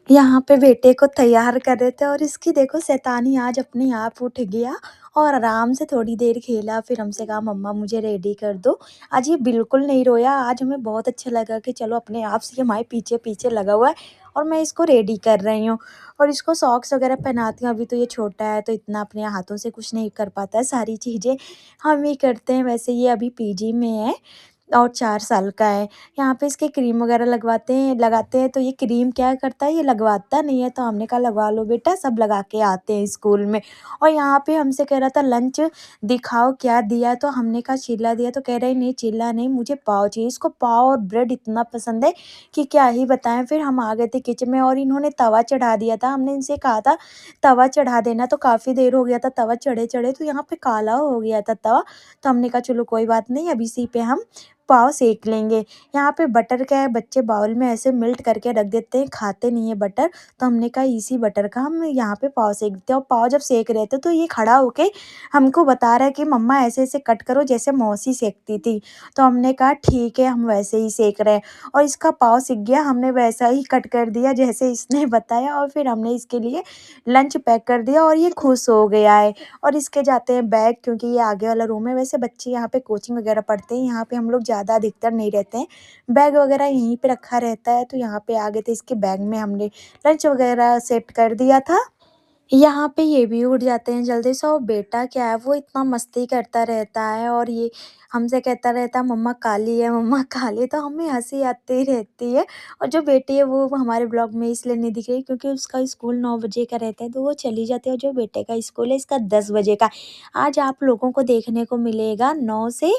यहाँ पे बेटे को तैयार कर रहे थे और इसकी देखो शैतानी आज अपने आप उठ गया और आराम से थोड़ी देर खेला, फिर हमसे कहा मम्मा मुझे रेडी कर दो। आज ये बिल्कुल नहीं रोया, आज हमें बहुत अच्छा लगा कि चलो अपने आप से ये हमारे पीछे-पीछे लगा हुआ है और मैं इसको रेडी कर रही हूँ और इसको सॉक्स वगैरह पहनाती हूँ। अभी तो ये छोटा है तो इतना अपने हाथों से कुछ नहीं कर पाता है, सारी चीज़ें हम ही करते हैं। वैसे ये अभी पीजी में है और 4 साल का है। यहाँ पे इसके क्रीम वगैरह लगाते हैं तो ये क्रीम क्या करता है, ये लगवाता नहीं है, तो हमने कहा लगवा लो बेटा, सब लगा के आते हैं स्कूल में। और यहाँ पे हमसे कह रहा था लंच दिखाओ क्या दिया है, तो हमने कहा चिल्ला दिया, तो कह रहा है नहीं चिल्ला नहीं, मुझे पाव चाहिए। इसको पाव और ब्रेड इतना पसंद है कि क्या ही बताएँ। फिर हम आ गए थे किचन में और इन्होंने तवा चढ़ा दिया था। हमने इनसे कहा था तवा चढ़ा देना, तो काफ़ी देर हो गया था तवा चढ़े-चढ़े, तो यहाँ पे काला हो गया था तवा। तो हमने कहा चलो कोई बात नहीं, अब इसी पे हम पाव सेक लेंगे। यहाँ पे बटर क्या है, बच्चे बाउल में ऐसे मेल्ट करके रख देते हैं, खाते नहीं है बटर, तो हमने कहा इसी बटर का हम यहाँ पे पाव सेक देते हैं। और पाव जब सेक रहे थे तो ये खड़ा होके हमको बता रहा है कि मम्मा ऐसे-ऐसे कट करो जैसे मौसी सेकती थी। तो हमने कहा ठीक है, हम वैसे ही सेक रहे हैं और इसका पाव सिक गया, हमने वैसा ही कट कर दिया जैसे इसने बताया और फिर हमने इसके लिए लंच पैक कर दिया और ये खुश हो गया है। और इसके जाते हैं बैग, क्योंकि ये आगे वाला रूम है। वैसे बच्चे यहाँ पे कोचिंग वगैरह पढ़ते हैं, यहाँ पे हम लोग ज़्यादा अधिकतर नहीं रहते हैं। बैग वगैरह यहीं पे रखा रहता है, तो यहाँ पे आ गए थे, इसके बैग में हमने लंच वगैरह सेट कर दिया था। यहाँ पे ये भी उठ जाते हैं जल्दी से और बेटा क्या है वो इतना मस्ती करता रहता है और ये हमसे कहता रहता है मम्मा काली है, मम्मा काली है, तो हमें हँसी आती रहती है। और जो बेटी है वो हमारे ब्लॉग में इसलिए नहीं दिख रही क्योंकि उसका स्कूल 9 बजे का रहता है तो वो चली जाती है और जो बेटे का स्कूल है इसका 10 बजे का। आज आप लोगों को देखने को मिलेगा 9 से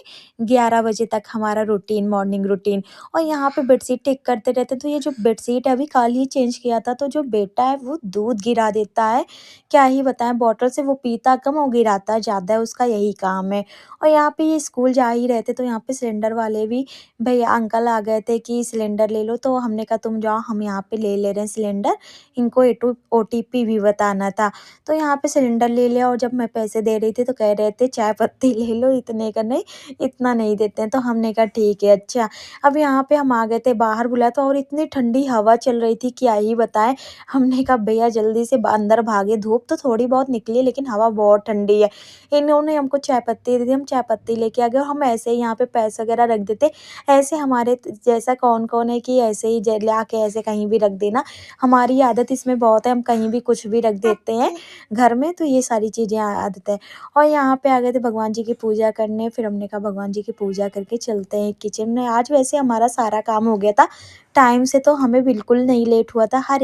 11 बजे तक हमारा रूटीन, मॉर्निंग रूटीन। और यहाँ पे बेडशीट ठीक करते रहते हैं, तो ये जो बेडशीट है अभी कल ही चेंज किया था, तो जो बेटा है वो दूध गिरा देता है। क्या ही बताएँ, बॉटल से वो पीता कम और गिराता ज़्यादा है, उसका यही काम है। और यहाँ पे ये स्कूल जा ही रहे थे तो यहाँ पे सिलेंडर वाले भी भैया अंकल आ गए थे कि सिलेंडर ले लो, तो हमने कहा तुम जाओ, हम यहाँ पे ले रहे हैं सिलेंडर, इनको ओटीपी भी बताना था। तो यहाँ पे सिलेंडर ले लिया और जब मैं पैसे दे रही थी तो कह रहे थे चाय पत्ती ले लो, इतने का नहीं, इतना नहीं देते हैं। तो हमने कहा ठीक है अच्छा। अब यहाँ पे हम आ गए थे, बाहर बुलाया था और इतनी ठंडी हवा चल रही थी क्या ही बताएँ। हमने कहा भैया जल्दी से अंदर भागे, धूप तो थोड़ी बहुत निकली है लेकिन हवा बहुत ठंडी है। इन्होंने हमको चाय पत्ती दे दी, हम चाय पत्ती लेके आ गए और हम ऐसे ही यहाँ पे पैसे वगैरह रख देते। ऐसे हमारे जैसा कौन-कौन है कि ऐसे ही लाके ऐसे कहीं भी रख देना। हमारी आदत इसमें बहुत है, हम कहीं भी कुछ भी रख देते हैं घर में, तो ये सारी चीज़ें आदत है। और यहाँ पे आ गए थे भगवान जी की पूजा करने, फिर हमने कहा भगवान जी की पूजा करके चलते हैं किचन में। आज वैसे हमारा सारा काम हो गया था टाइम से, तो हमें बिल्कुल नहीं लेट हुआ था। हर एक